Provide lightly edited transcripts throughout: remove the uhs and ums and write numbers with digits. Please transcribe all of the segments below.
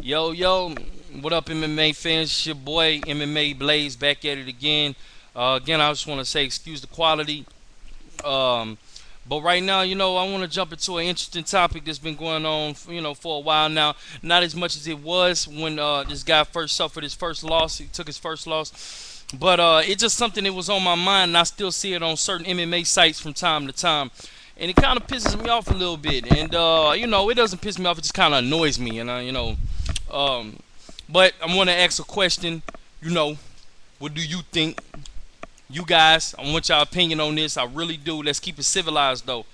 Yo, yo, what up, MMA fans? It's your boy MMA Blaze back at it again. Again, I just want to say, excuse the quality. Um, but right now, I want to jump into an interesting topic that's been going on, for a while now. Not as much as it was when this guy first suffered his first loss. He took his first loss, but it's just something that was on my mind, and I still see it on certain MMA sites from time to time. And it kind of pisses me off a little bit, and it doesn't piss me off. It just kind of annoys me, and um, but I want to ask a question. You know, what do you think? You guys, I want your opinion on this. I really do. Let's keep it civilized though.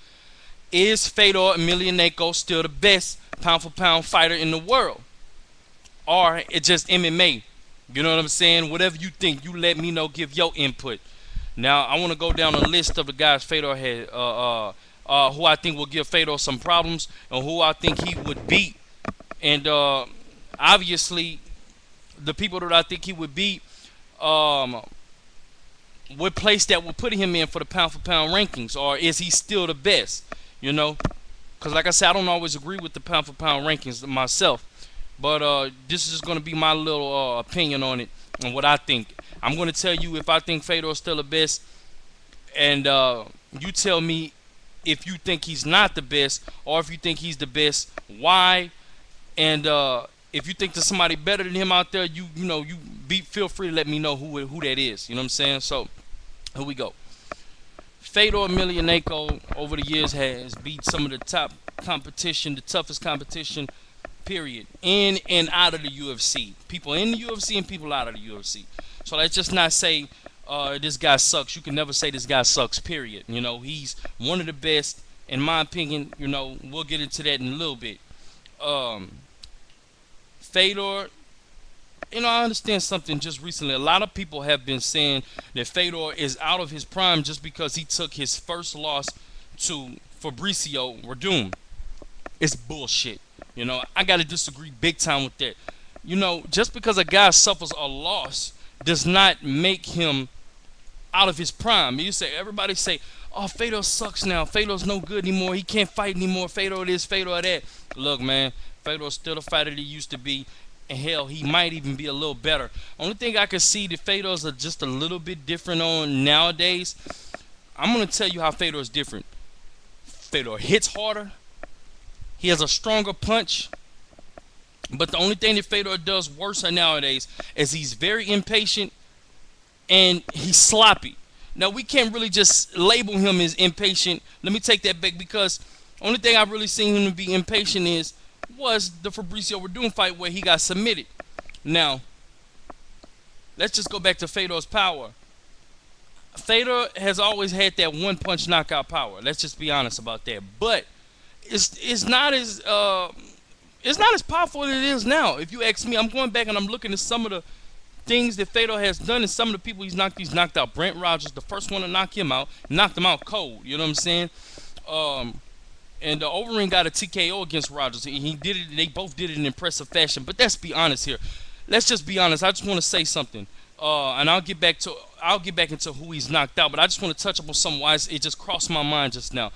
Is Fedor Emelianenko still the best pound for pound fighter in the world, or it's just MMA? You know what I'm saying? Whatever you think, you let me know. Give your input. Now I want to go down a list of the guys Fedor had, who I think will give Fedor some problems, and who I think he would beat. And obviously, the people that I think he would beat, um, what place that would put him in for the pound for pound rankings, or is he still the best? You know, because like I said, I don't always agree with the pound for pound rankings myself, but this is just going to be my little opinion on it and what I think. I'm going to tell you if I think Fedor is still the best, and you tell me if you think he's not the best, or if you think he's the best, why, and if you think there's somebody better than him out there, feel free to let me know who that is. You know what I'm saying? So here we go. Fedor Emelianenko over the years has beat some of the top competition, the toughest competition, period, in and out of the UFC. People in the UFC and people out of the UFC. So let's just not say this guy sucks. You can never say this guy sucks, period. He's one of the best, in my opinion. We'll get into that in a little bit. Um, Fedor, I understand something just recently. A lot of people have been saying that Fedor is out of his prime just because he took his first loss to Fabricio Verdum. It's bullshit. I got to disagree big time with that. Just because a guy suffers a loss does not make him out of his prime. Everybody say, oh, Fedor sucks now. Fedor's no good anymore. He can't fight anymore. Fedor this, Fedor that. Look, man, Fedor's still the fighter that he used to be. And hell, he might even be a little better. Only thing I can see that Fedor's are just a little bit different on nowadays. I'm going to tell you how Fedor is different. Fedor hits harder. He has a stronger punch. But the only thing that Fedor does worse nowadays is he's very impatient and he's sloppy. Now, we can't really just label him as impatient. Let me take that back, because only thing I've really seen him to be impatient was the Fabricio Verdun fight where he got submitted. Now, let's just go back to Fedor's power. Fedor has always had that one punch knockout power. Let's just be honest about that. But it's not as powerful as it is now. If you ask me, I'm going back and I'm looking at some of the things that Fedor has done and some of the people he's knocked. He's knocked out Brent Rogers, the first one to knock him out, knocked him out cold. You know what I'm saying? And Overeem got a TKO against Rogers. He did it. They both did it in impressive fashion. But let's be honest here. Let's just be honest. I just want to say something. And I'll get back into who he's knocked out. But I just want to touch up on something why it just crossed my mind just now.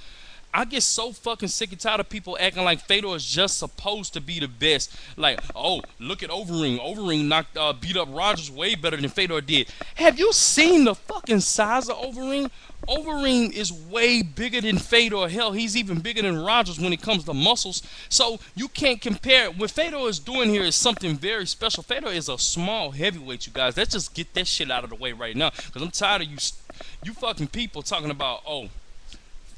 I get so fucking sick and tired of people acting like Fedor is just supposed to be the best. Like, oh, look at Overeem. Overeem beat up Rogers way better than Fedor did. Have you seen the fucking size of Overeem? Overeem is way bigger than Fedor. Hell, he's even bigger than Rogers when it comes to muscles. So you can't compare. What Fedor is doing here is something very special. Fedor is a small heavyweight, you guys. Let's just get that shit out of the way right now, because I'm tired of you fucking people talking about, oh,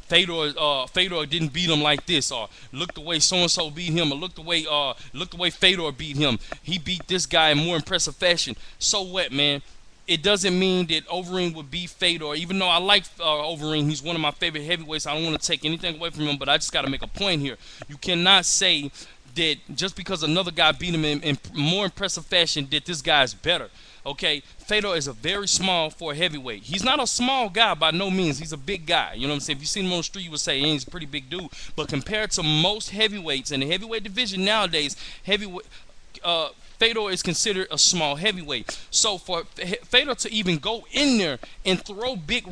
Fedor didn't beat him like this, or look the way so and so beat him, or look the way Fedor beat him. He beat this guy in more impressive fashion. So what, man? It doesn't mean that Overeem would beat Fedor. Even though I like Overeem, he's one of my favorite heavyweights. I don't want to take anything away from him, but I just got to make a point here. You cannot say that just because another guy beat him in more impressive fashion that this guy's better. Okay, Fedor is a very small for a heavyweight. He's not a small guy by no means. He's a big guy. You know what I'm saying? If you seen him on the street, you would say he's a pretty big dude. But compared to most heavyweights in the heavyweight division nowadays, Fedor is considered a small heavyweight. So for Fedor to even go in there and throw big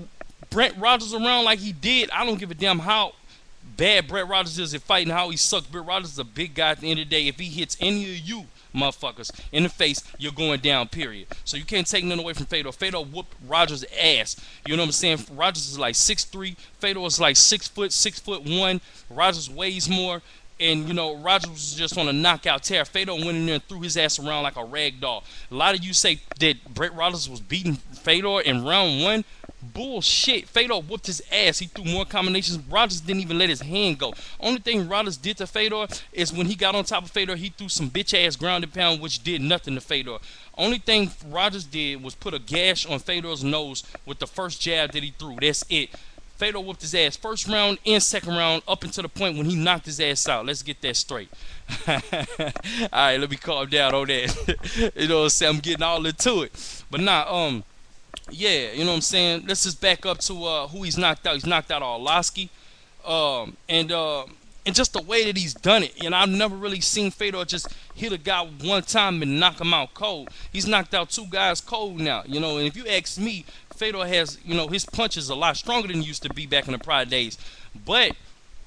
Brent Rogers around like he did, I don't give a damn how bad Brett Rogers is at fighting, how he sucks. Brett Rogers is a big guy at the end of the day. If he hits any of you, motherfuckers in the face, you're going down, period. So you can't take nothing away from Fedor. Fedor whooped Rogers' ass. You know what I'm saying? Rogers is like 6'3", Fedor is like 6 foot, 6'1". Rogers weighs more. And, you know, Rogers was just on a knockout tear. Fedor went in there and threw his ass around like a rag doll. A lot of you say that Brett Rogers was beating Fedor in round one. Bullshit. Fedor whooped his ass. He threw more combinations. Rogers didn't even let his hand go. Only thing Rogers did to Fedor is when he got on top of Fedor, he threw some bitch-ass ground and pound, which did nothing to Fedor. Only thing Rogers did was put a gash on Fedor's nose with the first jab that he threw. That's it. Fedor whooped his ass first round and second round up until the point when he knocked his ass out. Let's get that straight. Alright, let me calm down on that. You know what I'm saying? I'm getting all into it. But nah, yeah, you know what I'm saying? Let's just back up to who he's knocked out. He's knocked out Arlovsky. And just the way that he's done it. You know, I've never really seen Fedor just hit a guy one time and knock him out cold. He's knocked out two guys cold now. You know, and if you ask me, Fedor has, you know, his punch is a lot stronger than he used to be back in the prior days. But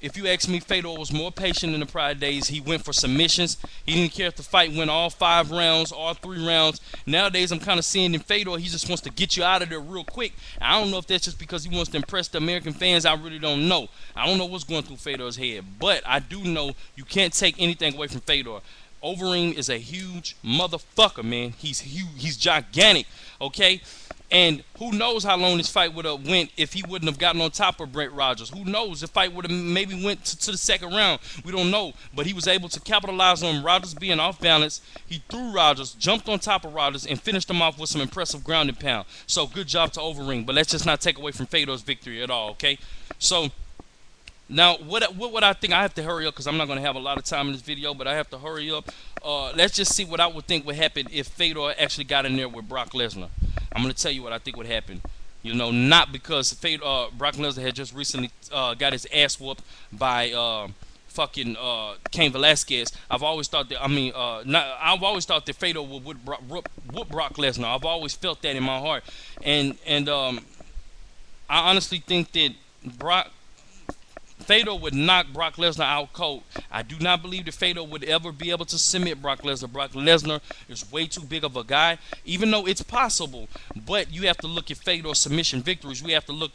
if you ask me, Fedor was more patient in the prior days. He went for submissions. He didn't care if the fight went all 5 rounds, all 3 rounds. Nowadays, I'm kind of seeing in Fedor, he just wants to get you out of there real quick. I don't know if that's just because he wants to impress the American fans. I really don't know. I don't know what's going through Fedor's head. But I do know you can't take anything away from Fedor. Overeem is a huge motherfucker, man. He's huge. He's gigantic, okay? And who knows how long this fight would have went if he wouldn't have gotten on top of Brett Rogers. Who knows? The fight would have maybe went to the second round. We don't know. But he was able to capitalize on Rogers being off balance. He threw Rogers, jumped on top of Rogers, and finished him off with some impressive ground and pound. So good job to Overeem. But let's just not take away from Fedor's victory at all, okay? So now, what would I think? I have to hurry up because I'm not going to have a lot of time in this video, but I have to hurry up. Let's just see what I would think would happen if Fedor actually got in there with Brock Lesnar. I'm going to tell you what I think would happen. You know, not because Brock Lesnar had just recently got his ass whooped by fucking Cain Velasquez. I've always thought that, I've always thought that Fedor would whoop Brock Lesnar. I've always felt that in my heart. And I honestly think that Fedor would knock Brock Lesnar out cold. I do not believe that Fedor would ever be able to submit Brock Lesnar. Brock Lesnar is way too big of a guy, even though it's possible. But you have to look at Fedor's submission victories. We have to look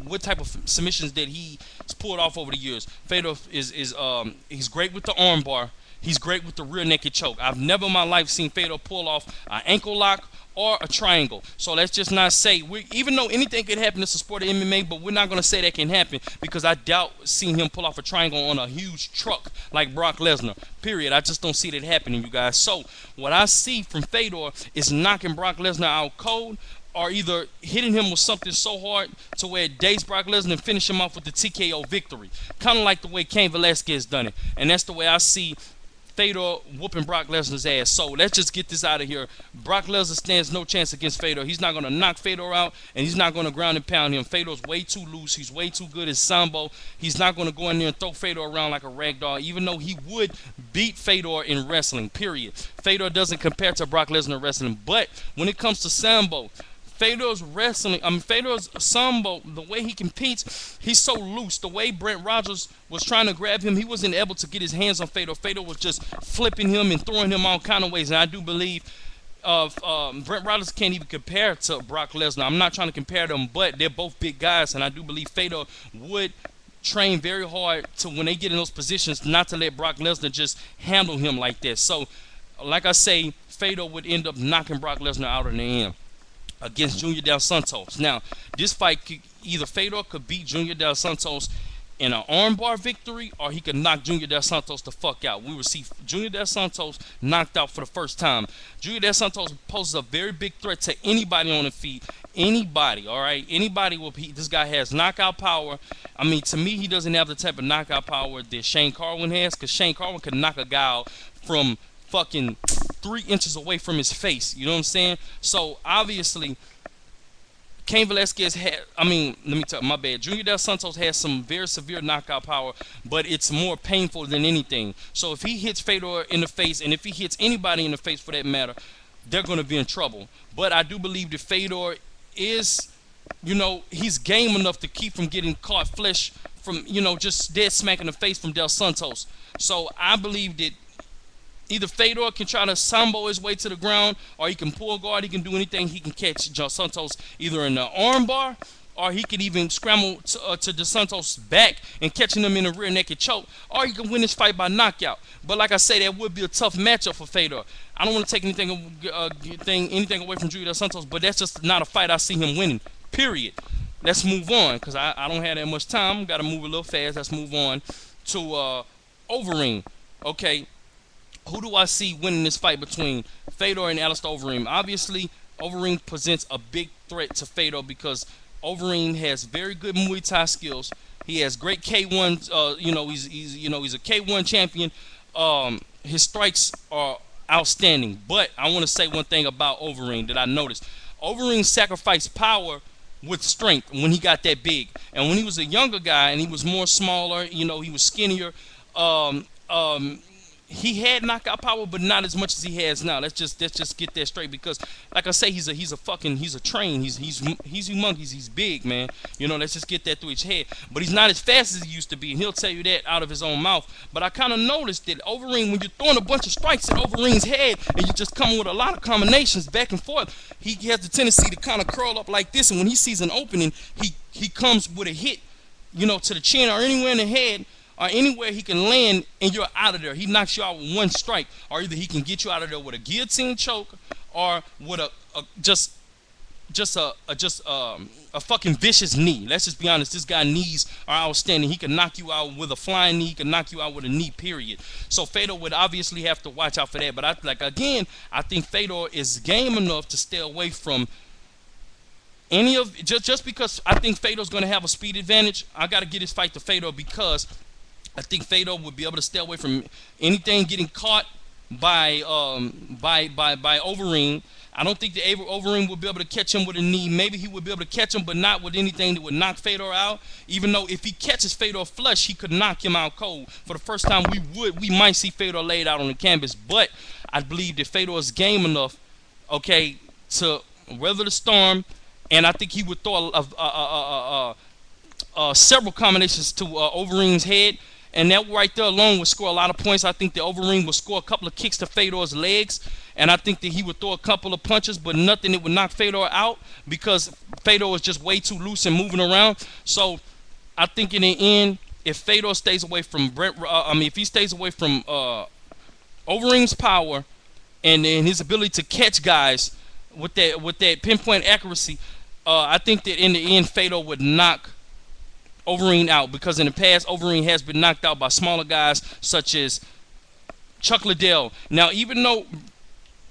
what type of submissions that he's pulled off over the years. Fedor he's great with the armbar. He's great with the rear naked choke. I've never in my life seen Fedor pull off an ankle lock or a triangle. So let's just not say, even though anything can happen, it's a sport of MMA, but we're not going to say that can happen because I doubt seeing him pull off a triangle on a huge truck like Brock Lesnar. Period. I just don't see that happening, you guys. So what I see from Fedor is knocking Brock Lesnar out cold, or either hitting him with something so hard to where it dazed Brock Lesnar and finish him off with the TKO victory. Kind of like the way Cain Velasquez done it. And that's the way I see Fedor whooping Brock Lesnar's ass. So let's just get this out of here. Brock Lesnar stands no chance against Fedor. He's not going to knock Fedor out, and he's not going to ground and pound him. Fedor's way too loose. He's way too good at sambo. He's not going to go in there and throw Fedor around like a rag doll, even though he would beat Fedor in wrestling, period. Fedor doesn't compare to Brock Lesnar wrestling. But when it comes to sambo, Fedor's sambo, the way he competes, he's so loose. The way Brent Rogers was trying to grab him, he wasn't able to get his hands on Fedor. Fedor was just flipping him and throwing him all kind of ways. And I do believe Brent Rogers can't even compare to Brock Lesnar. I'm not trying to compare them, but they're both big guys. And I do believe Fedor would train very hard to, when they get in those positions, not to let Brock Lesnar just handle him like that. So, like I say, Fedor would end up knocking Brock Lesnar out in the end against Junior Dos Santos. Now, this fight, either Fedor could beat Junior Dos Santos in an armbar victory, or he could knock Junior Dos Santos the fuck out. We will see Junior Dos Santos knocked out for the first time. Junior Dos Santos poses a very big threat to anybody on the feet. Anybody, all right? Anybody will be. This guy has knockout power. I mean, to me, he doesn't have the type of knockout power that Shane Carwin has, because Shane Carwin could knock a guy out from fucking 3 inches away from his face. You know what I'm saying? So obviously, Cain Velasquez had, my bad. Junior Dos Santos has some very severe knockout power, but it's more painful than anything. So if he hits Fedor in the face, and if he hits anybody in the face for that matter, they're going to be in trouble. But I do believe that Fedor is, you know, he's game enough to keep from getting caught flesh from, you know, just dead smack in the face from Dos Santos. So I believe that Either Fedor can try to sambo his way to the ground, or he can pull guard. He can do anything. He can catch Dos Santos either in the arm bar, or he could even scramble to Dos Santos' back and catching him in the rear naked choke, or he can win this fight by knockout. But like I say, that would be a tough matchup for Fedor. I don't want to take anything away from Junior Dos Santos, but that's just not a fight I see him winning. Period. Let's move on, because I don't have that much time. Got to move a little fast. Let's move on to Overeem. Okay, who do I see winning this fight between Fedor and Alistair Overeem? Obviously, Overeem presents a big threat to Fedor because Overeem has very good Muay Thai skills. He has great K1. He's a K1 champion. His strikes are outstanding. But I want to say one thing about Overeem that I noticed. Overeem sacrificed power with strength when he got that big, and when he was a younger guy and he was more smaller, he was skinnier. Um, um, he had knockout power, but not as much as he has now. Let's just get that straight, because like I say, he's a train. He's humongous. He's big, man. Let's just get that through his head. But he's not as fast as he used to be, and he'll tell you that out of his own mouth. But I kind of noticed that Overeem, when you're throwing a bunch of strikes at Overeem's head and you just come with a lot of combinations back and forth, he has the tendency to kind of curl up like this, and when he sees an opening, he comes with a hit, to the chin or anywhere in the head, or anywhere he can land, and you're out of there. He knocks you out with one strike, or either he can get you out of there with a guillotine choke, or with a fucking vicious knee. Let's just be honest. This guy's knees are outstanding. He can knock you out with a flying knee. He can knock you out with a knee. Period. So Fedor would obviously have to watch out for that. But I think Fedor is game enough to stay away from any of just because I think Fedor's going to have a speed advantage. I got to get this fight to Fedor, because I think Fedor would be able to stay away from anything getting caught by Overeem. I don't think the Overeem would be able to catch him with a knee. Maybe he would be able to catch him, but not with anything that would knock Fedor out. Even though if he catches Fedor flush, he could knock him out cold. For the first time, we might see Fedor laid out on the canvas. But I believe that Fedor is game enough, okay, to weather the storm, and I think he would throw several combinations to Overeem's head. And that right there alone would score a lot of points. I think the Overeem would score a couple of kicks to Fedor's legs. And I think that he would throw a couple of punches, but nothing that would knock Fedor out, because Fedor is just way too loose and moving around. So I think in the end, if Fedor stays away from if he stays away from Overeem's power and his ability to catch guys with that pinpoint accuracy, I think that in the end Fedor would knock Overeem out, because in the past Overeem has been knocked out by smaller guys such as Chuck Liddell. Now, even though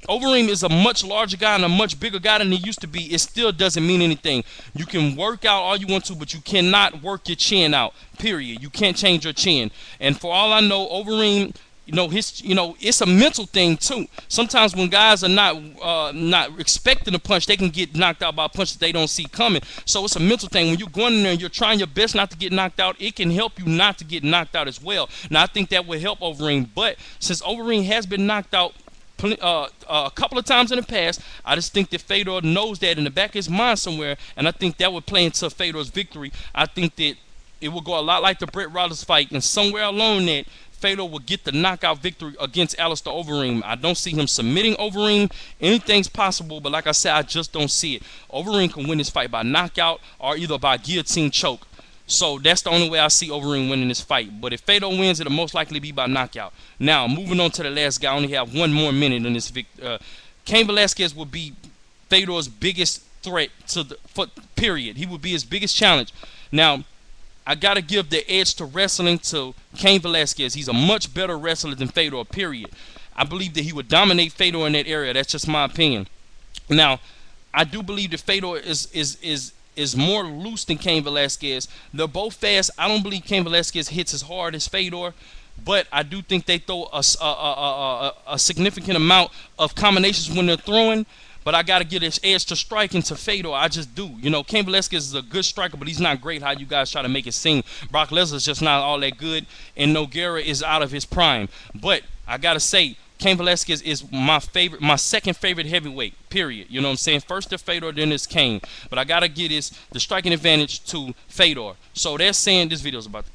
Overeem is a much larger guy and a much bigger guy than he used to be, it still doesn't mean anything. You can work out all you want to, but you cannot work your chin out. Period. You can't change your chin. And for all I know, Overeem, it's a mental thing too. Sometimes when guys are not expecting a punch, they can get knocked out by a punch that they don't see coming. So it's a mental thing. When you're going in there and you're trying your best not to get knocked out, it can help you not to get knocked out as well. Now I think that would help Overeem, but since Overeem has been knocked out a couple of times in the past, I just think that Fedor knows that in the back of his mind somewhere, and I think that would play into Fedor's victory. I think that it will go a lot like the Brett Rollins fight, and somewhere along that, Fedor will get the knockout victory against Alistair Overeem. I don't see him submitting Overeem. Anything's possible, but like I said, I just don't see it. Overeem can win this fight by knockout or either by guillotine choke. So that's the only way I see Overeem winning this fight. But if Fedor wins, it'll most likely be by knockout. Now, moving on to the last guy. I only have one more minute in this victory. Cain Velasquez will be Fedor's biggest threat period. He would be his biggest challenge. Now, I got to give the edge to wrestling to Cain Velasquez. He's a much better wrestler than Fedor, period. I believe that he would dominate Fedor in that area. That's just my opinion. Now, I do believe that Fedor is more loose than Cain Velasquez. They're both fast. I don't believe Cain Velasquez hits as hard as Fedor, but I do think they throw a significant amount of combinations when they're throwing. But I got to get his edge to striking to Fedor. I just do. Cain Velasquez is a good striker, but he's not great how you guys try to make it seem. Brock Lesnar's just not all that good, and Nogueira is out of his prime. But I got to say, Cain Velasquez is my second favorite heavyweight, period. You know what I'm saying? First to Fedor, then it's Cain. But I got to get the striking advantage to Fedor. So that's saying this video is about to